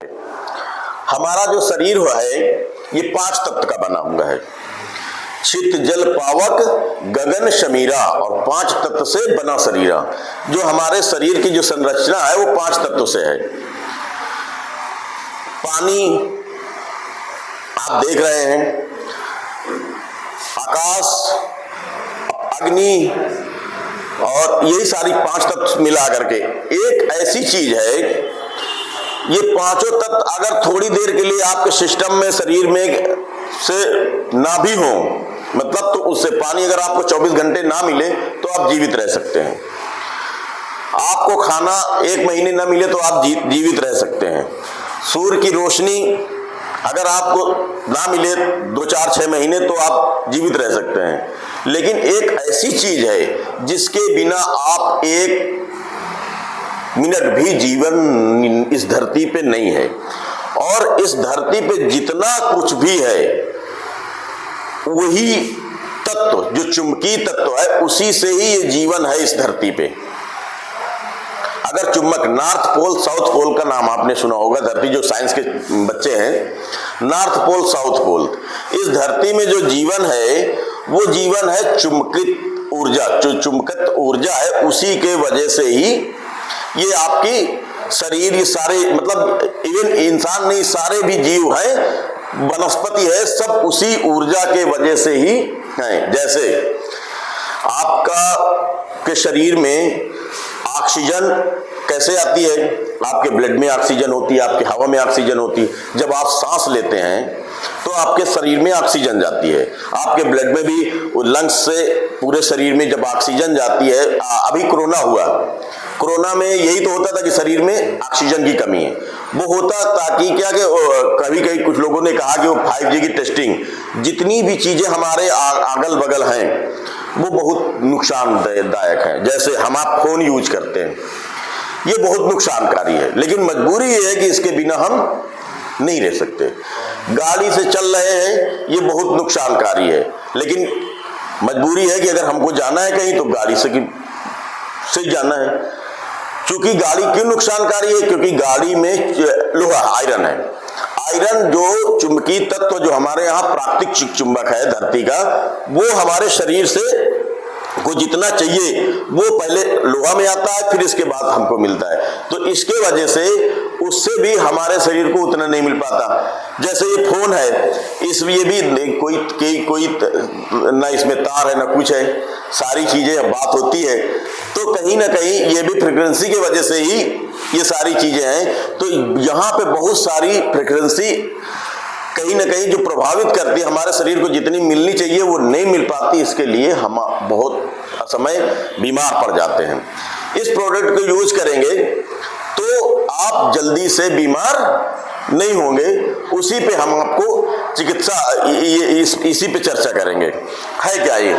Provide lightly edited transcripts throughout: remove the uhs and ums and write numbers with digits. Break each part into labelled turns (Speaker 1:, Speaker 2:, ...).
Speaker 1: हमारा जो शरीर हुआ है ये 5 तत्व का बना हुआ है। चित्त जल पावक गगन शमीरा और 5 तत्व से बना शरीरा। जो हमारे शरीर की जो संरचना है वो 5 तत्व से है। पानी आप देख रहे हैं, आकाश, अग्नि और यही सारी 5 तत्व मिला करके एक ऐसी चीज है। ये 5 तत्व अगर थोड़ी देर के लिए आपके सिस्टम में शरीर में से ना भी हो, मतलब तो उससे पानी अगर आपको 24 घंटे ना मिले तो आप जीवित रह सकते हैं। आपको खाना 1 महीने ना मिले तो आप जीवित रह सकते हैं। सूर्य की रोशनी अगर आपको ना मिले 2, 4, 6 महीने तो आप जीवित रह सकते हैं। लेकिन एक ऐसी चीज है जिसके बिना आप 1 मिनट भी जीवन इस धरती पे नहीं है। और इस धरती पे जितना कुछ भी है वही तत्व जो चुंबकीय तत्व है उसी से ही ये जीवन है इस धरती पे। अगर चुंबक, नॉर्थ पोल साउथ पोल का नाम आपने सुना होगा, धरती जो साइंस के बच्चे हैं, नॉर्थ पोल साउथ पोल, इस धरती में जो जीवन है वो जीवन है चुंबकित ऊर्जा। जो चुंबकित ऊर्जा है उसी के वजह से ही ये आपकी शरीर, ये सारे मतलब इवन इंसान नहीं, सारे भी जीव हैं, वनस्पति है, सब उसी ऊर्जा के वजह से ही हैं। जैसे आपका के शरीर में ऑक्सीजन कैसे आती है, आपके ब्लड में ऑक्सीजन होती है, आपकी हवा में ऑक्सीजन होती है। जब आप सांस लेते हैं तो आपके शरीर में ऑक्सीजन जाती है, आपके ब्लड में भी, लंग्स से पूरे शरीर में जब ऑक्सीजन जाती है। अभी कोरोना हुआ, कोरोना में यही तो होता था कि शरीर में ऑक्सीजन की कमी है। वो होता ताकि क्या कि कभी कभी कुछ लोगों ने कहा कि वो 5G की टेस्टिंग, जितनी भी चीजें हमारे अगल बगल हैं वो बहुत नुकसानदायक है। जैसे हम आप फोन यूज करते हैं, ये बहुत नुकसानकारी है, लेकिन मजबूरी ये है कि इसके बिना हम नहीं रह सकते। गाड़ी से चल रहे हैं, ये बहुत नुकसानकारी है, लेकिन मजबूरी है कि अगर हमको जाना है कहीं तो गाड़ी से जाना है। क्योंकि गाड़ी क्यों नुकसानकारी है? क्योंकि गाड़ी में लोहा, आयरन है। आयरन जो चुंबकीय तत्व जो हमारे यहाँ प्राकृतिक चुंबक है धरती का, वो हमारे शरीर से को जितना चाहिए वो पहले लोहा में आता है, फिर इसके बाद हमको मिलता है। तो इसके वजह से उससे भी हमारे शरीर को उतना नहीं मिल पाता। जैसे ये फोन है, इसमें भी कोई ना इसमें तार है ना कुछ है, सारी चीजें बात होती है। तो कहीं ना कहीं ये भी फ्रीक्वेंसी की वजह से ही ये सारी चीजें हैं। तो यहाँ पे बहुत सारी फ्रीक्वेंसी कहीं ना कहीं जो प्रभावित करती है हमारे शरीर को, जितनी मिलनी चाहिए वो नहीं मिल पाती। इसके लिए हम बहुत समय बीमार पड़ जाते हैं। इस प्रोडक्ट को यूज करेंगे तो आप जल्दी से बीमार नहीं होंगे। उसी पे हम आपको चिकित्सा इसी पे चर्चा करेंगे। है क्या ये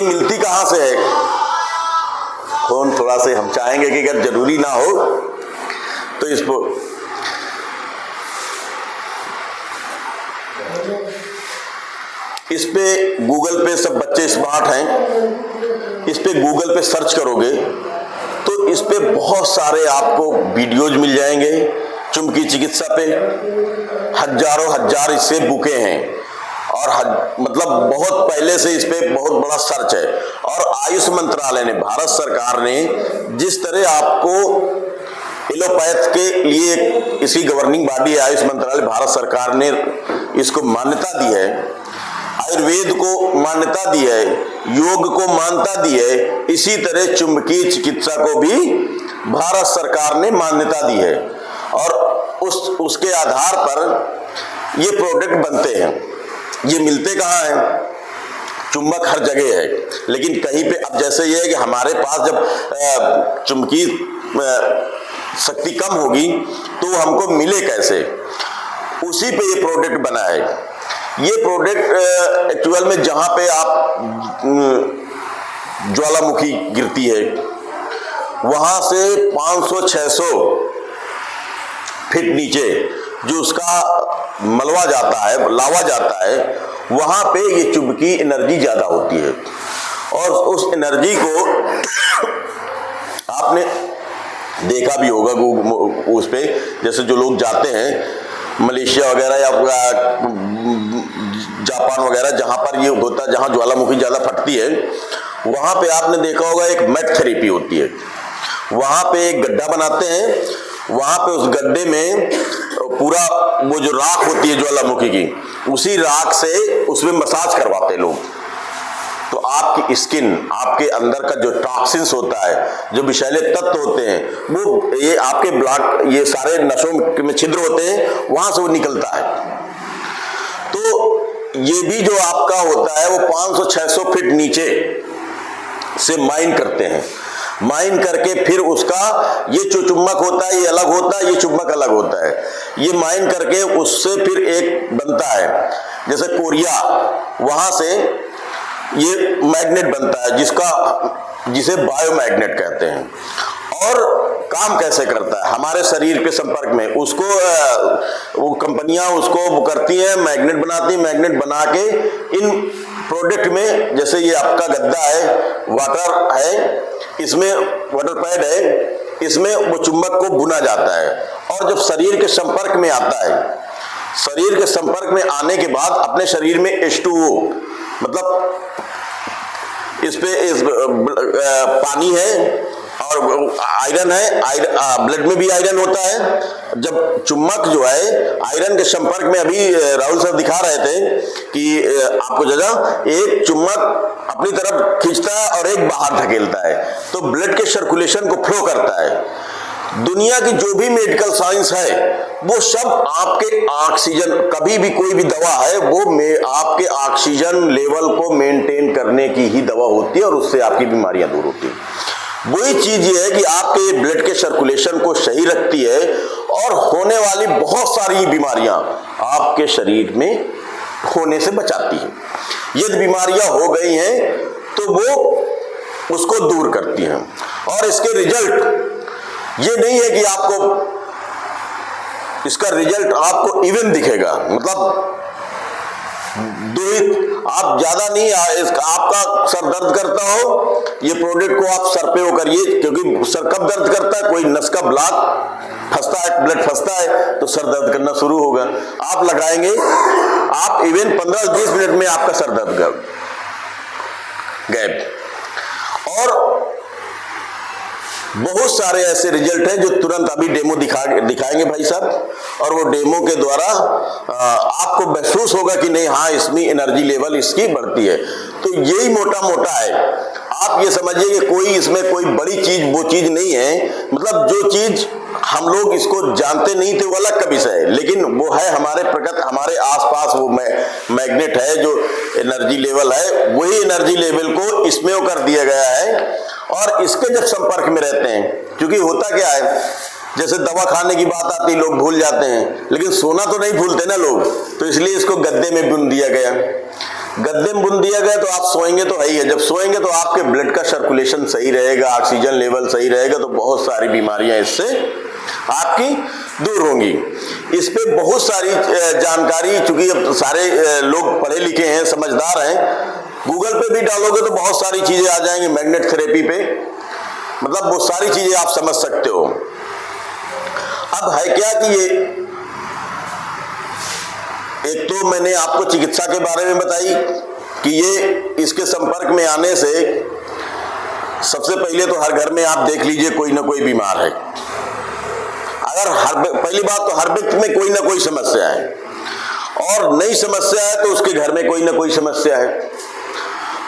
Speaker 1: मिलती कहाँ से है? फोन थोड़ा से हम चाहेंगे कि अगर जरूरी ना हो तो इसको इस पे गूगल पे, सब बच्चे स्मार्ट हैं, इस पे गूगल पे सर्च करोगे तो इस पे बहुत सारे आपको वीडियोज मिल जाएंगे चुंबकीय चिकित्सा पे। हजारों हजार इससे बुके हैं और मतलब बहुत पहले से इस पे बहुत बड़ा सर्च है। और आयुष मंत्रालय ने, भारत सरकार ने जिस तरह आपको एलोपैथ के लिए इसकी गवर्निंग बॉडी है आयुष मंत्रालय, भारत सरकार ने इसको मान्यता दी है, आयुर्वेद को मान्यता दी है, योग को मान्यता दी है, इसी तरह चुंबकीय चिकित्सा को भी भारत सरकार ने मान्यता दी है। और उसके आधार पर ये प्रोडक्ट बनते हैं। ये मिलते कहाँ हैं? चुंबक हर जगह है, लेकिन कहीं पे अब जैसे ये है कि हमारे पास जब चुंबकीय शक्ति कम होगी तो हमको मिले कैसे, उसी पे ये प्रोडक्ट बना है। ये प्रोडक्ट एक्चुअल में जहां पे आप ज्वालामुखी गिरती है वहां से 500-600 फीट नीचे जो उसका मलबा जाता है, लावा जाता है, वहां पे ये चुंबकीय एनर्जी ज्यादा होती है। और उस एनर्जी को आपने देखा भी होगा उस पे, जैसे जो लोग जाते हैं मलेशिया वगैरह या जापान वगैरह, जहां पर ये होता है, जहां ज्वालामुखी ज्यादा फटती है, वहां पे आपने देखा होगा एक मैट थेरेपी होती है। वहां पे एक गड्ढा बनाते हैं, वहां पे उस गड्ढे में पूरा वो जो राख होती है ज्वालामुखी की, उसी राख से उसमें मसाज करवाते हैं लोग। तो आपकी स्किन, आपके अंदर का जो टॉक्सिन्स होता है, जो विषैले तत्व होते हैं, वो ये आपके ब्लड, ये सारे नसों में छिद्र होते हैं, वहां से वो निकलता है। तो ये भी जो आपका होता है वो 500-600 फीट नीचे से माइन करते हैं। माइन करके फिर उसका ये जो चुम्बक होता है ये अलग होता है, ये चुम्बक अलग होता है। ये माइन करके उससे फिर एक बनता है, जैसे कोरिया, वहां से ये मैग्नेट बनता है जिसे बायोमैग्नेट कहते हैं। और काम कैसे करता है हमारे शरीर के संपर्क में, उसको वो कंपनियां उसको वो करती हैं, मैग्नेट बनाती हैं। मैग्नेट बना के इन प्रोडक्ट में, जैसे ये आपका गद्दा है, वाटर है, इसमें वाटर पैड है, इसमें वो चुंबक को बुना जाता है। और जब शरीर के संपर्क में आता है, शरीर के संपर्क में आने के बाद अपने शरीर में H2O, मतलब इस पानी है और आयरन है, ब्लड में भी आयरन होता है। जब चुम्बक जो है आयरन के संपर्क में, अभी राहुल सर दिखा रहे थे कि आपको जगह एक चुम्बक अपनी तरफ खींचता है और एक बाहर धकेलता है, तो ब्लड के सर्कुलेशन को फ्लो करता है। दुनिया की जो भी मेडिकल साइंस है वो सब आपके ऑक्सीजन, कभी भी कोई भी दवा है वो आपके ऑक्सीजन लेवल को मेंटेन करने की ही दवा होती है और उससे आपकी बीमारियां दूर होती है। वही चीज ये है कि आपके ब्लड के सर्कुलेशन को सही रखती है और होने वाली बहुत सारी बीमारियां आपके शरीर में होने से बचाती है। यदि बीमारियां हो गई हैं तो वो उसको दूर करती हैं। और इसके रिजल्ट ये नहीं है कि आपको इसका रिजल्ट आपको इवन दिखेगा, मतलब आप ज्यादा नहीं, आपका सर दर्द करता हो, ये प्रोडक्ट को आप सर पे वो करिए, क्योंकि सर कब दर्द करता है, कोई नस का ब्लॉक फंसता है, ब्लड फंसता है तो सर दर्द करना शुरू होगा। आप लगाएंगे, आप इवन 15-20 मिनट में आपका सर दर्द गायब। और बहुत सारे ऐसे रिजल्ट हैं जो तुरंत अभी डेमो दिखाएंगे भाई साहब, और वो डेमो के द्वारा आपको महसूस होगा कि नहीं, हाँ इसमें एनर्जी लेवल इसकी बढ़ती है। तो यही मोटा मोटा है। आप ये समझिए कि कोई इसमें कोई बड़ी चीज वो चीज नहीं है, मतलब जो चीज हम लोग इसको जानते नहीं थे वो अलग का विषय है, लेकिन वो है हमारे प्रकृति, हमारे आसपास वो मैग्नेट है, जो एनर्जी लेवल है, वही एनर्जी लेवल को इसमें कर दिया गया है। और इसके जब संपर्क में रहते हैं, क्योंकि होता क्या है, जैसे दवा खाने की बात आती है लोग भूल जाते हैं, लेकिन सोना तो नहीं भूलते ना लोग, तो इसलिए इसको गद्दे में बुन दिया गया। गद्दे में बुन दिया गया तो आप सोएंगे तो है ही है, जब सोएंगे तो आपके ब्लड का सर्कुलेशन सही रहेगा, ऑक्सीजन लेवल सही रहेगा, तो बहुत सारी बीमारियां इससे आपकी दूर होंगी। इस पे बहुत सारी जानकारी, चूंकि अब सारे लोग पढ़े लिखे हैं, समझदार हैं, गूगल पे भी डालोगे तो बहुत सारी चीजें आ जाएंगी मैग्नेट थेरेपी पे, मतलब वो सारी चीजें आप समझ सकते हो। अब है क्या कि ये एक तो मैंने आपको चिकित्सा के बारे में बताई कि ये इसके संपर्क में आने से सबसे पहले तो हर घर में आप देख लीजिए कोई ना कोई बीमार है। अगर पहली बात तो हर व्यक्ति में कोई ना कोई समस्या है, और नई समस्या है तो उसके घर में कोई ना कोई समस्या है।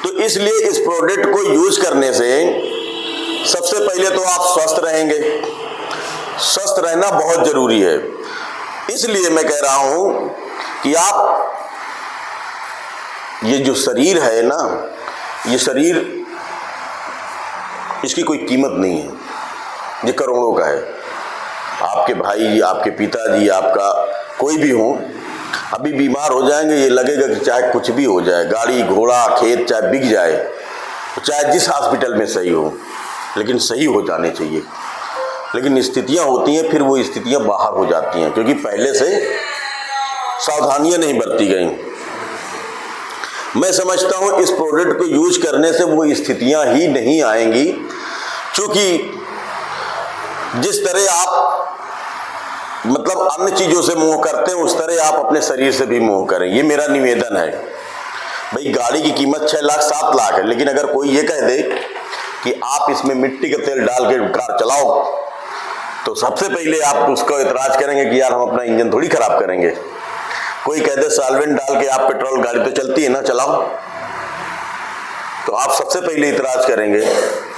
Speaker 1: तो इसलिए इस प्रोडक्ट को यूज करने से सबसे पहले तो आप स्वस्थ रहेंगे। स्वस्थ रहना बहुत जरूरी है, इसलिए मैं कह रहा हूं कि आप ये जो शरीर है ना, ये शरीर, इसकी कोई कीमत नहीं है, ये करोड़ों का है। आपके भाई, आपके पिताजी, आपका कोई भी हो, अभी बीमार हो जाएंगे, ये लगेगा कि चाहे कुछ भी हो जाए, गाड़ी घोड़ा खेत चाहे बिक जाए, चाहे जिस हॉस्पिटल में सही हो, लेकिन सही हो जाने चाहिए। लेकिन स्थितियां होती हैं, फिर वो स्थितियां बाहर हो जाती हैं, क्योंकि पहले से सावधानियां नहीं बरती गई। मैं समझता हूं इस प्रोडक्ट को यूज करने से वो स्थितियां ही नहीं आएंगी, क्योंकि जिस तरह आप मतलब अन्य चीजों से मोह करते हैं, उस तरह आप अपने शरीर से भी मोह करें। ये मेरा निवेदन है। भाई गाड़ी की कीमत 6 लाख 7 लाख है, लेकिन अगर कोई ये कह दे कि आप इसमें मिट्टी का तेल डाल के कार चलाओ, तो सबसे पहले आप उसको इतराज करेंगे कि यार हम अपना इंजन थोड़ी खराब करेंगे। कोई कह दे सॉल्वेंट डाल के आप पेट्रोल गाड़ी तो चलती है ना, चलाओ, तो आप सबसे पहले इतराज करेंगे।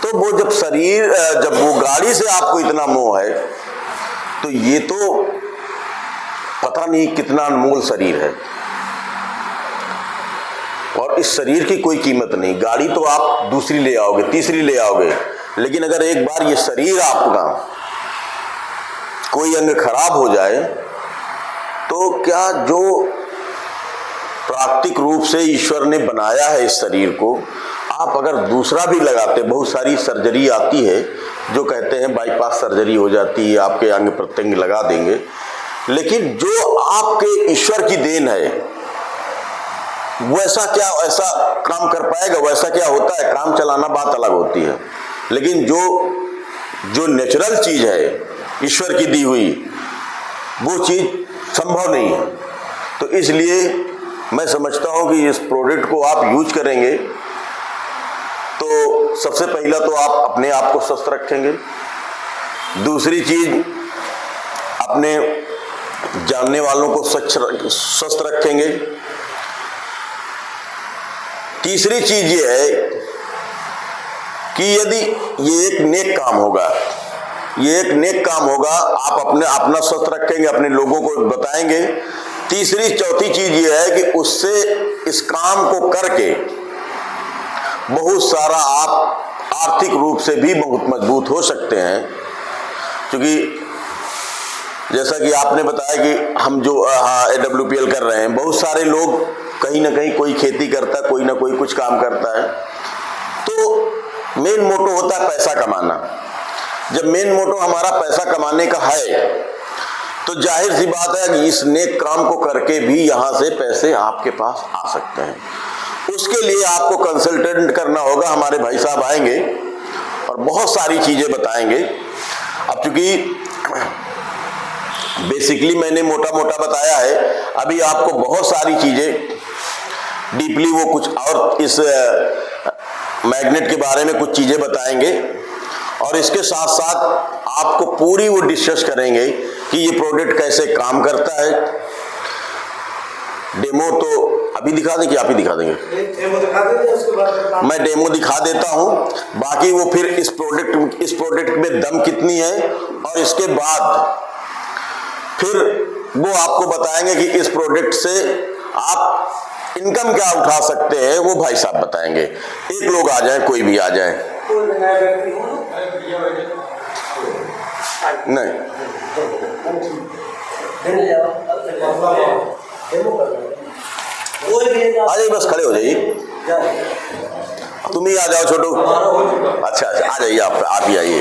Speaker 1: तो वो जब वो गाड़ी से आपको इतना मोह है, तो ये तो पता नहीं कितना अनमोल शरीर है, और इस शरीर की कोई कीमत नहीं। गाड़ी तो आप दूसरी ले आओगे, तीसरी ले आओगे, लेकिन अगर एक बार ये शरीर आपका कोई अंग खराब हो जाए, तो क्या जो प्राकृतिक रूप से ईश्वर ने बनाया है इस शरीर को, आप अगर दूसरा भी लगाते, बहुत सारी सर्जरी आती है जो कहते हैं बाईपास सर्जरी हो जाती है, आपके अंग प्रत्यंग लगा देंगे, लेकिन जो आपके ईश्वर की देन है वैसा क्या ऐसा काम कर पाएगा? वैसा क्या होता है? काम चलाना बात अलग होती है, लेकिन जो नेचुरल चीज है ईश्वर की दी हुई, वो चीज संभव नहीं है। तो इसलिए मैं समझता हूं कि इस प्रोडक्ट को आप यूज करेंगे तो सबसे पहला तो आप अपने आप को स्वस्थ रखेंगे, दूसरी चीज अपने जानने वालों को स्वस्थ रखेंगे, तीसरी चीज ये है कि यदि ये एक नेक काम होगा, आप अपना स्वस्थ रखेंगे, अपने लोगों को बताएंगे। तीसरी चौथी चीज ये है कि उससे इस काम को करके बहुत सारा आप आर्थिक रूप से भी बहुत मजबूत हो सकते हैं, क्योंकि जैसा कि आपने बताया कि हम जो AWPL कर रहे हैं, बहुत सारे लोग कहीं ना कहीं कोई खेती करता है, कोई ना कोई कुछ काम करता है, तो मेन मोटो होता है पैसा कमाना। जब मेन मोटो हमारा पैसा कमाने का है, तो जाहिर सी बात है कि इस नेक काम को करके भी यहाँ से पैसे आपके पास आ सकते हैं। उसके लिए आपको कंसल्टेंट करना होगा, हमारे भाई साहब आएंगे और बहुत सारी चीजें बताएंगे। अब चूंकि बेसिकली मैंने मोटा मोटा बताया है, अभी आपको बहुत सारी चीजें डीपली वो कुछ और इस मैग्नेट के बारे में कुछ चीजें बताएंगे, और इसके साथ साथ आपको पूरी वो डिस्कस करेंगे कि ये प्रोडक्ट कैसे काम करता है। डेमो तो अभी दिखा दें कि आप ही दिखा देंगे? डेमो दिखा देंगे, उसके बाद मैं डेमो दिखा देता हूं, बाकी वो फिर इस प्रोडक्ट में दम कितनी है, और इसके बाद फिर वो आपको बताएंगे कि इस प्रोडक्ट से आप इनकम क्या उठा सकते हैं, वो भाई साहब बताएंगे। एक लोग आ जाए, कोई भी आ जाए। नहीं, आ जाइए, बस खड़े हो जाइए, तुम ही आ जाओ छोटू। अच्छा आ जाइए, आप ही आइए।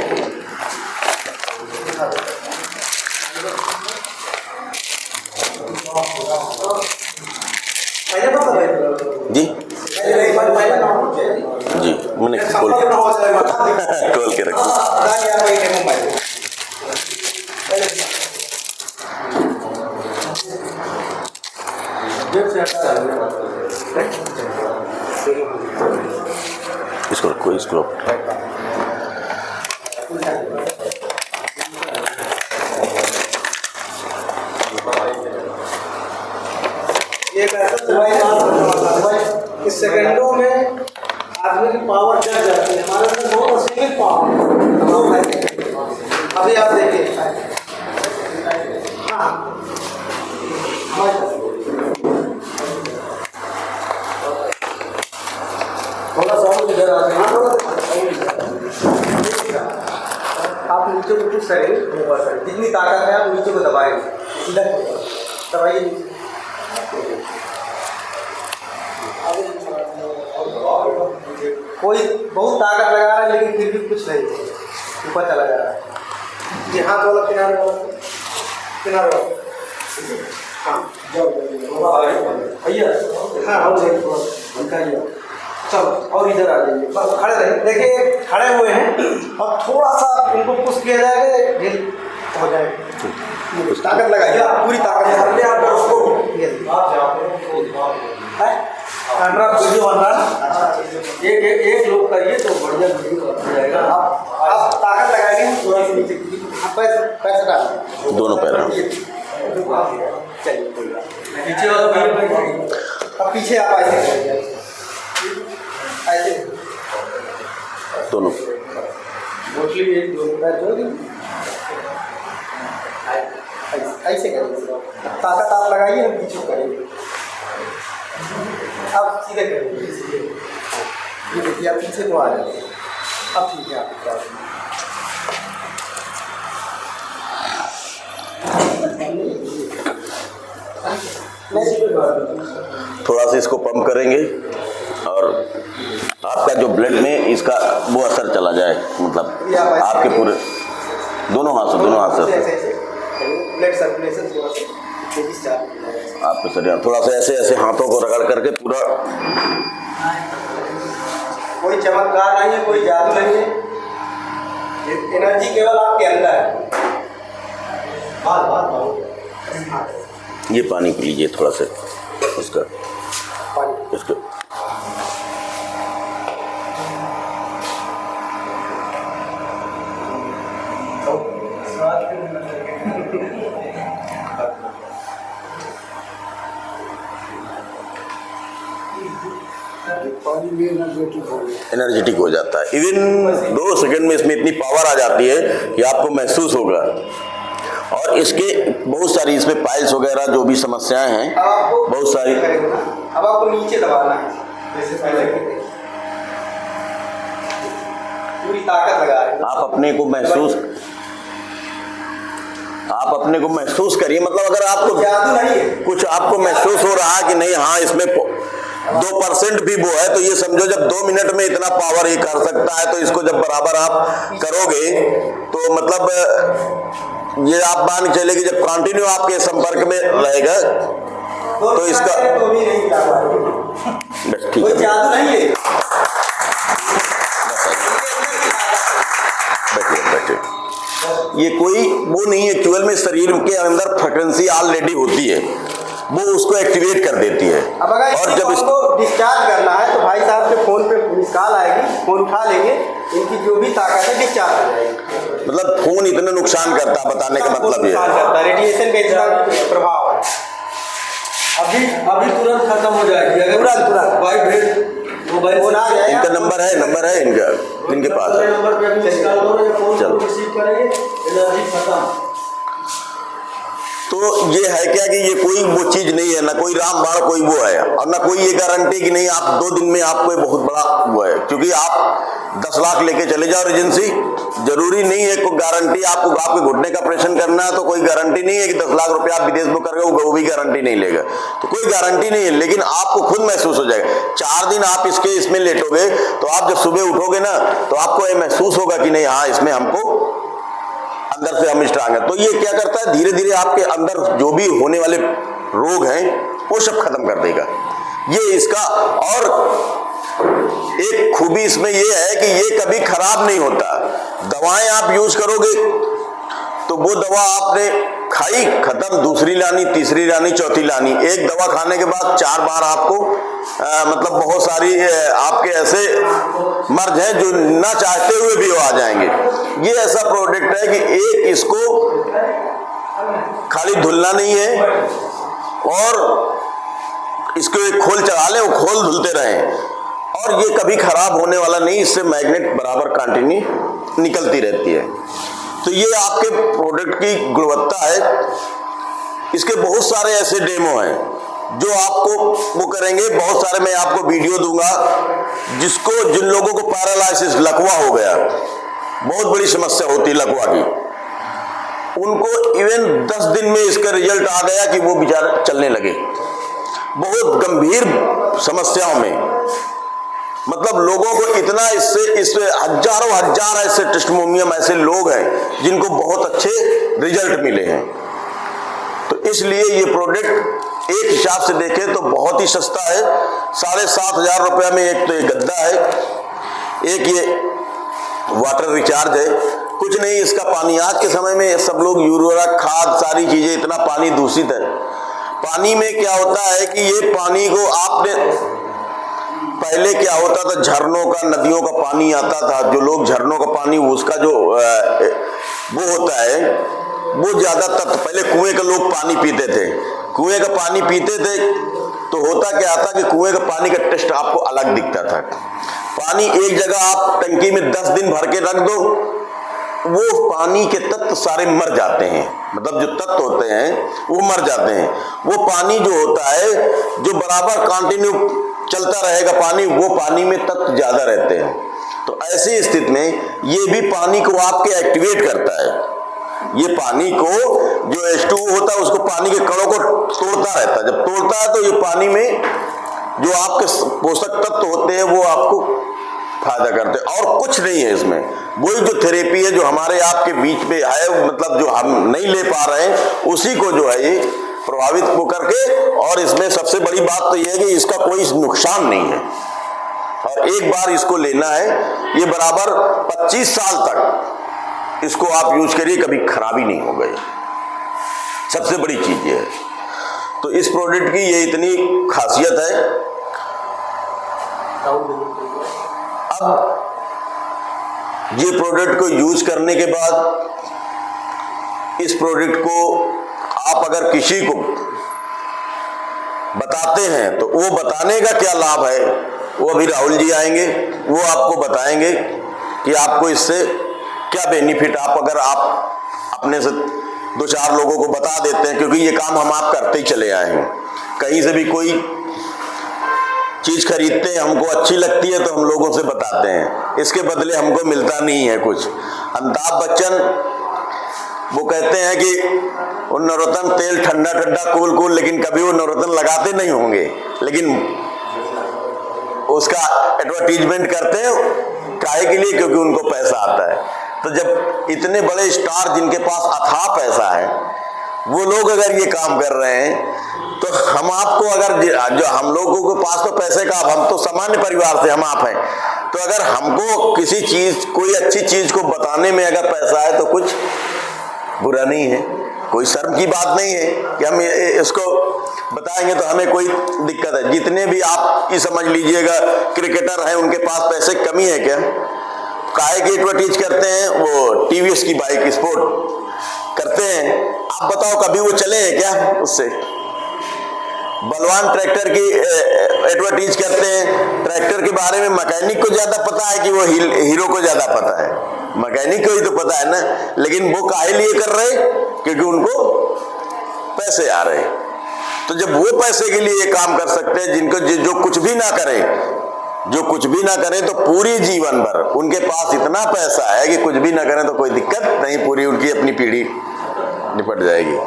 Speaker 1: जी जी, मैंने खोल के रखी। इसको रखो, इसको
Speaker 2: इस सेकंडों में आदमी की पावर जग जाती है। हमारे अंदर बहुत असीमित पावर है। अभी आप देखिए, हाँ थोड़ा साउंड इधर आते हैं, आप नीचे को कुछ सही जितनी ताकत है आप नीचे को दबाएंगे, दबाइए। कोई बहुत ताकत लगा रहा है लेकिन फिर भी कुछ नहीं, ऊपर चला जा रहा है। जी हाथ वाला किनारे वाला, हाँ जाओ भैया, हाँ चलो और इधर आ जाइए, बस खड़े रहिए। देखिए खड़े हुए हैं और थोड़ा सा इनको पुश किया जाएगा, ढील हो जाएगा। ताकत लगाइए, पूरी ताकत लगाइए। आप कैमरा वीडियो बन रहा है, एक लोग करिए तो बढ़िया वीडियो हो जाएगा। आप ताकत लगाइए, थोड़ा सा नीचे पैर डालिए,
Speaker 1: दोनों पैर।
Speaker 2: चलिए कोई बात पीछे वाला, अब पीछे आप ऐसे ऐसे
Speaker 1: दोनों
Speaker 2: मोस्टली एक दो पैर जोड़ दीजिए, ऐसे करिए। ताकत आप लगाइए, हम पीछे करेंगे। अब सीधे करिए, ये देखिए आप पीछे को आ जाइए। अब ठीक है, आप
Speaker 1: थोड़ा सा इसको पंप करेंगे और आपका जो ब्लड में इसका वो असर चला जाए, मतलब आपके पूरे दोनों हाथ से
Speaker 2: ब्लड सर्कुलेशन थोड़ा सा तेजी से
Speaker 1: आपके शरीर थोड़ा सा ऐसे हाथों को रगड़ करके पूरा।
Speaker 2: कोई चमत्कार नहीं है, कोई जादू नहीं है, एनर्जी केवल आपके अंदर है।
Speaker 1: ये पानी पी लीजिए थोड़ा सा उसका इसको। एनर्जेटिक हो जाता है। इवन 2 सेकंड में इसमें इतनी पावर आ जाती है कि आपको महसूस होगा। और इसके बहुत सारी इसमें पाइल्स वगैरह जो भी समस्याएं हैं बहुत सारी।
Speaker 2: अब आपको नीचे दबाना है, जैसे पहले पूरी ताकत लगा रहे हैं।
Speaker 1: आप अपने को महसूस करिए, मतलब अगर आपको
Speaker 2: जादू नहीं है,
Speaker 1: कुछ आपको महसूस हो रहा है कि नहीं हाँ इसमें 2% भी वो है, तो ये समझो जब 2 मिनट में इतना पावर ये कर सकता है, तो इसको जब बराबर आप करोगे तो मतलब ये आप मान के चले कि जब कंटिन्यू आपके संपर्क में रहेगा तो इसका
Speaker 2: तो भी नहीं
Speaker 1: बस ठीक
Speaker 2: कोई
Speaker 1: है।
Speaker 2: जादू नहीं है।
Speaker 1: बैठिए। ये कोई वो नहीं है, एक्चुअल में शरीर के अंदर फ्रिक्वेंसी ऑलरेडी होती है, वो उसको एक्टिवेट कर देती है।
Speaker 2: अब अगर
Speaker 1: और जब
Speaker 2: इसको डिस्चार्ज करना है तो भाई साहब के फोन पे मिस कॉल आएगी, फोन उठा लेंगे, इनकी जो भी ताकत है डिस्चार्ज हो जाएगी।
Speaker 1: मतलब फोन इतना नुकसान करता है, बताने का मतलब ये
Speaker 2: है रेडिएशन का इतना प्रभाव है। अभी तुरंत खत्म हो जाएगी, अगर तुरंत वाइब्रेट मोबाइल फोन आ जाए।
Speaker 1: इनका नंबर है इनके पास है।
Speaker 2: नंबर पे अभी मिस कॉल करो या फोन
Speaker 1: चलो।
Speaker 2: रिसीव करेंगे, एनर्जी खत्म।
Speaker 1: तो ये है क्या कि ये कोई वो चीज नहीं है, ना कोई रामबाण कोई वो है, और ना कोई ये गारंटी कि नहीं आप 2 दिन में आपको बहुत बड़ा वो है, क्योंकि आप 10 लाख लेके चले जाओ एजेंसी, जरूरी नहीं है कोई गारंटी। आपको आपके घुटने का ऑपरेशन करना है तो कोई गारंटी नहीं है कि 10 लाख रुपया आप विदेश में कर गए, वो भी गारंटी नहीं लेगा, तो कोई गारंटी नहीं है। लेकिन आपको खुद महसूस हो जाएगा। 4 दिन आप इसमें लेटोगे तो आप जब सुबह उठोगे ना तो आपको ये महसूस होगा कि नहीं हाँ इसमें हमको अंदर से हम स्ट्रांग है। तो ये क्या करता है, धीरे धीरे आपके अंदर जो भी होने वाले रोग हैं वो सब खत्म कर देगा ये इसका। और एक खूबी इसमें ये है कि ये कभी खराब नहीं होता। दवाएं आप यूज करोगे तो वो दवा आपने खाई खत्म, दूसरी लानी, तीसरी लानी, चौथी लानी। एक दवा खाने के बाद 4 बार आपको मतलब बहुत सारी आपके ऐसे मर्ज हैं जो ना चाहते हुए भी आ जाएंगे। ये ऐसा प्रोडक्ट है कि एक इसको खाली धुलना नहीं है और इसको एक खोल चढ़ा ले, वो खोल धुलते रहें, और ये कभी खराब होने वाला नहीं। इससे मैग्नेट बराबर कंटिन्यू निकलती रहती है। तो ये आपके प्रोडक्ट की गुणवत्ता है। इसके बहुत सारे ऐसे डेमो हैं जो आपको वो करेंगे। बहुत सारे मैं आपको वीडियो दूंगा जिन लोगों को पैरालिसिस लकवा हो गया, बहुत बड़ी समस्या होती है लकवा की, उनको इवन 10 दिन में इसका रिजल्ट आ गया कि वो बेचारे चलने लगे। बहुत गंभीर समस्याओं में मतलब लोगों को इतना इससे हजारों हजार ऐसे टेस्टिमोनियम ऐसे लोग हैं जिनको बहुत अच्छे रिजल्ट मिले हैं। तो इसलिए ये प्रोडक्ट एक हिसाब से देखें तो बहुत ही सस्ता है। 7,500 रुपया में एक तो ये गद्दा है, एक ये वाटर रिचार्ज है। कुछ नहीं, इसका पानी आज के समय में सब लोग यूरिया खाद सारी चीजें, इतना पानी दूषित है। पानी में क्या होता है कि ये पानी को आपने, पहले क्या होता था, झरनों का नदियों का पानी आता था, जो लोग झरनों का पानी उसका जो वो होता है वो ज्यादा तत्व, पहले कुएं का लोग पानी पीते थे, कुएं का पानी पीते थे तो होता क्या था कि कुएं का पानी का टेस्ट आपको अलग दिखता था। पानी एक जगह आप टंकी में 10 दिन भर के रख दो, वो पानी के तत्व सारे मर जाते हैं, मतलब जो तत्व होते हैं वो मर जाते हैं। वो पानी जो होता है जो बराबर कंटिन्यू चलता रहेगा पानी, वो पानी में तत्व ज्यादा रहते हैं। तो ऐसी स्थिति में ये भी पानी को आपके एक्टिवेट करता है। ये पानी को जो H2O होता है उसको पानी के कणों को तोड़ता रहता है। जब तोड़ता है तो ये पानी में जो आपके पोषक तत्व होते हैं वो आपको फायदा करते हैं, और कुछ नहीं है इसमें। वही जो थेरेपी है जो हमारे आपके बीच में है, मतलब जो हम नहीं ले पा रहे हैं उसी को जो है ये प्रभावित को करके, और इसमें सबसे बड़ी बात तो यह है कि इसका कोई नुकसान नहीं है, और एक बार इसको लेना है, ये बराबर 25 साल तक इसको आप यूज करिए, कभी खराबी नहीं होगा। सबसे बड़ी चीज ये है। तो इस प्रोडक्ट की ये इतनी खासियत है। अब ये प्रोडक्ट को यूज करने के बाद, इस प्रोडक्ट को आप अगर किसी को बताते हैं तो वो बताने का क्या लाभ है, वो अभी राहुल जी आएंगे, वो आपको बताएंगे कि आपको इससे क्या बेनिफिट, आप अगर आप अपने से 2-4 लोगों को बता देते हैं, क्योंकि ये काम हम आप करते ही चले आए हैं। कहीं से भी कोई चीज खरीदते हैं, हमको अच्छी लगती है तो हम लोगों से बताते हैं, इसके बदले हमको मिलता नहीं है कुछ। अमिताभ बच्चन वो कहते हैं कि वो नवरत्न तेल ठंडा ठंडा कूल कूल, लेकिन कभी वो नवरत्न लगाते नहीं होंगे, लेकिन उसका एडवर्टीजमेंट करते हैं काहे के लिए, क्योंकि उनको पैसा आता है। तो जब इतने बड़े स्टार जिनके पास अथाह पैसा है, वो लोग अगर ये काम कर रहे हैं, तो हम आपको अगर जो हम लोगों के पास तो पैसे का, हम तो सामान्य परिवार से हम आप हैं, तो अगर हमको किसी चीज, कोई अच्छी चीज को बताने में अगर पैसा है तो कुछ बुरा नहीं है, कोई शर्म की बात नहीं है कि हम इसको बताएंगे तो हमें कोई दिक्कत है। जितने भी आप ये समझ लीजिएगा क्रिकेटर हैं, उनके पास पैसे कमी है क्या, काहे की एडवर्टीज करते हैं, वो टीवीएस की बाइक स्पोर्ट करते हैं, आप बताओ कभी वो चले हैं क्या उससे। बलवान ट्रैक्टर की एडवर्टीज करते हैं, ट्रैक्टर के बारे में मैकेनिक को ज्यादा पता है कि वो हीरो को ज्यादा पता है, मैकेनिक को ही तो पता है ना, लेकिन वो काहे लिए कर रहे, क्योंकि उनको पैसे आ रहे। तो जब वो पैसे के लिए ये काम कर सकते हैं, जिनको जो कुछ भी ना करें, जो कुछ भी ना करें, तो पूरी जीवन भर उनके पास इतना पैसा है कि कुछ भी ना करें तो कोई दिक्कत नहीं, पूरी उनकी अपनी पीढ़ी निपट जाएगी।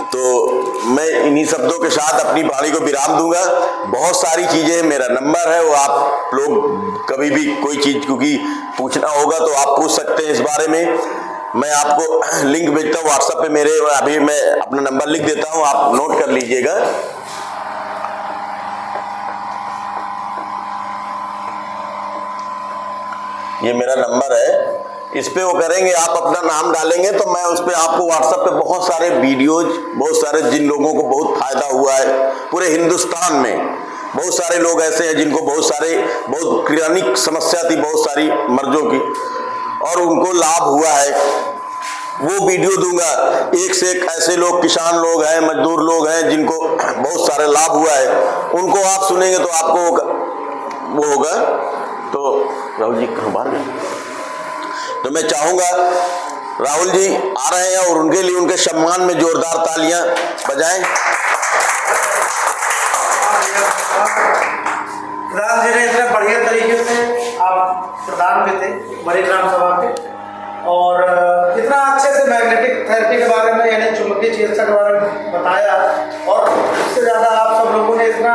Speaker 1: तो मैं इन्हीं शब्दों के साथ अपनी वाणी को विराम दूंगा। बहुत सारी चीजें, मेरा नंबर है, वो आप लोग कभी भी कोई चीज क्योंकि पूछना होगा तो आप पूछ सकते हैं इस बारे में। मैं आपको लिंक भेजता हूँ व्हाट्सएप पे मेरे, अभी मैं अपना नंबर लिख देता हूँ, आप नोट कर लीजिएगा। ये मेरा नंबर है, इस पे वो करेंगे, आप अपना नाम डालेंगे तो मैं उस पे आपको व्हाट्सएप पे बहुत सारे वीडियोज, बहुत सारे जिन लोगों को बहुत फायदा हुआ है पूरे हिंदुस्तान में, बहुत सारे लोग ऐसे हैं जिनको बहुत क्रानिक समस्या थी, बहुत सारी मर्जों की, और उनको लाभ हुआ है, वो वीडियो दूंगा। एक से एक ऐसे लोग, किसान लोग हैं, मजदूर लोग हैं जिनको बहुत सारे लाभ हुआ है, उनको आप सुनेंगे तो आपको वो होगा। तो राहुल जी बात है, तो मैं चाहूंगा राहुल जी आ रहे हैं और उनके लिए उनके सम्मान में जोरदार तालियां बजाएं।
Speaker 2: प्रधान जी ने इतने बढ़िया तरीके से, आप प्रधान भी थे बड़ी ग्राम सभा के, और इतना अच्छे से मैग्नेटिक थेरेपी के बारे में, यानी चुंबकीय चिकित्सा के बारे में बताया, और इससे ज़्यादा आप सब लोगों ने इतना